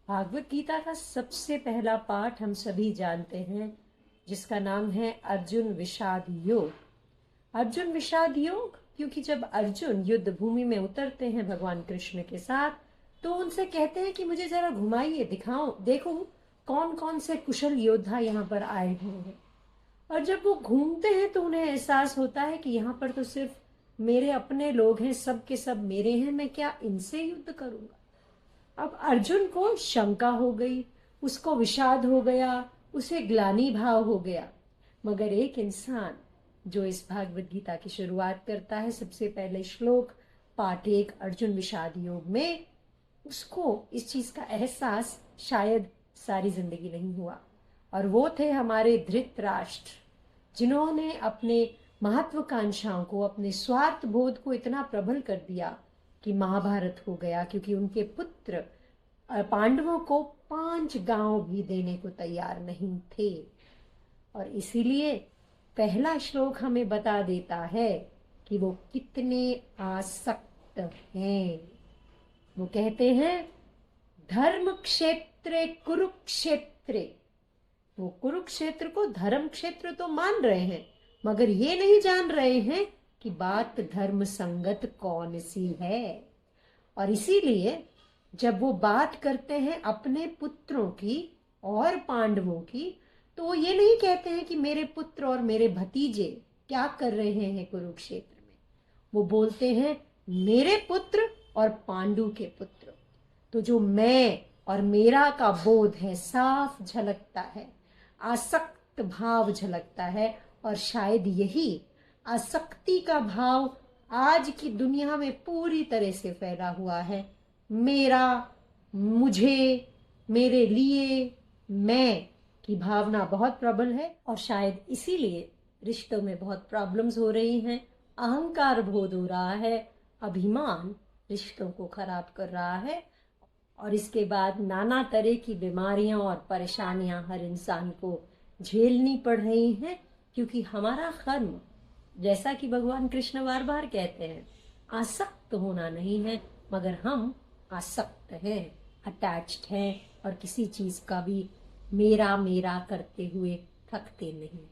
भागवत गीता का सबसे पहला पाठ हम सभी जानते हैं, जिसका नाम है अर्जुन विषाद योग। अर्जुन विषाद योग क्योंकि जब अर्जुन युद्ध भूमि में उतरते हैं भगवान कृष्ण के साथ, तो उनसे कहते हैं कि मुझे जरा घुमाइए, दिखाओ, देखो कौन कौन से कुशल योद्धा यहाँ पर आए हुए हैं। और जब वो घूमते हैं तो उन्हें एहसास होता है कि यहाँ पर तो सिर्फ मेरे अपने लोग हैं, सब के सब मेरे हैं, मैं क्या इनसे युद्ध करूंगा। अब अर्जुन को शंका हो गई, उसको विषाद हो गया, उसे ग्लानि भाव हो गया। मगर एक इंसान जो इस भागवत गीता की शुरुआत करता है सबसे पहले श्लोक पाठ 1 अर्जुन विषाद योग में, उसको इस चीज का एहसास शायद सारी जिंदगी नहीं हुआ। और वो थे हमारे धृतराष्ट्र, जिन्होंने अपने महत्वाकांक्षाओं को, अपने स्वार्थ बोध को इतना प्रबल कर दिया कि महाभारत हो गया, क्योंकि उनके पुत्र पांडवों को 5 गांव भी देने को तैयार नहीं थे। और इसीलिए पहला श्लोक हमें बता देता है कि वो कितने आसक्त हैं। वो कहते हैं धर्म क्षेत्रे कुरुक्षेत्रे। वो कुरुक्षेत्र को धर्म क्षेत्र तो मान रहे हैं, मगर ये नहीं जान रहे हैं कि बात धर्म संगत कौन सी है। और इसीलिए जब वो बात करते हैं अपने पुत्रों की और पांडवों की, तो वो ये नहीं कहते हैं कि मेरे पुत्र और मेरे भतीजे क्या कर रहे हैं कुरुक्षेत्र में। वो बोलते हैं मेरे पुत्र और पांडु के पुत्र। तो जो मैं और मेरा का बोध है साफ झलकता है, आसक्त भाव झलकता है। और शायद यही आसक्ति का भाव आज की दुनिया में पूरी तरह से फैला हुआ है। मेरा, मुझे, मेरे लिए, मैं की भावना बहुत प्रबल है। और शायद इसीलिए रिश्तों में बहुत प्रॉब्लम्स हो रही हैं, अहंकार बोध हो रहा है, अभिमान रिश्तों को खराब कर रहा है। और इसके बाद नाना तरह की बीमारियां और परेशानियां हर इंसान को झेलनी पड़ रही हैं, क्योंकि हमारा कर्म, जैसा कि भगवान कृष्ण बार बार कहते हैं, आसक्त होना नहीं है, मगर हम आसक्त हैं, अटैच्ड हैं, और किसी चीज का भी मेरा मेरा करते हुए थकते नहीं।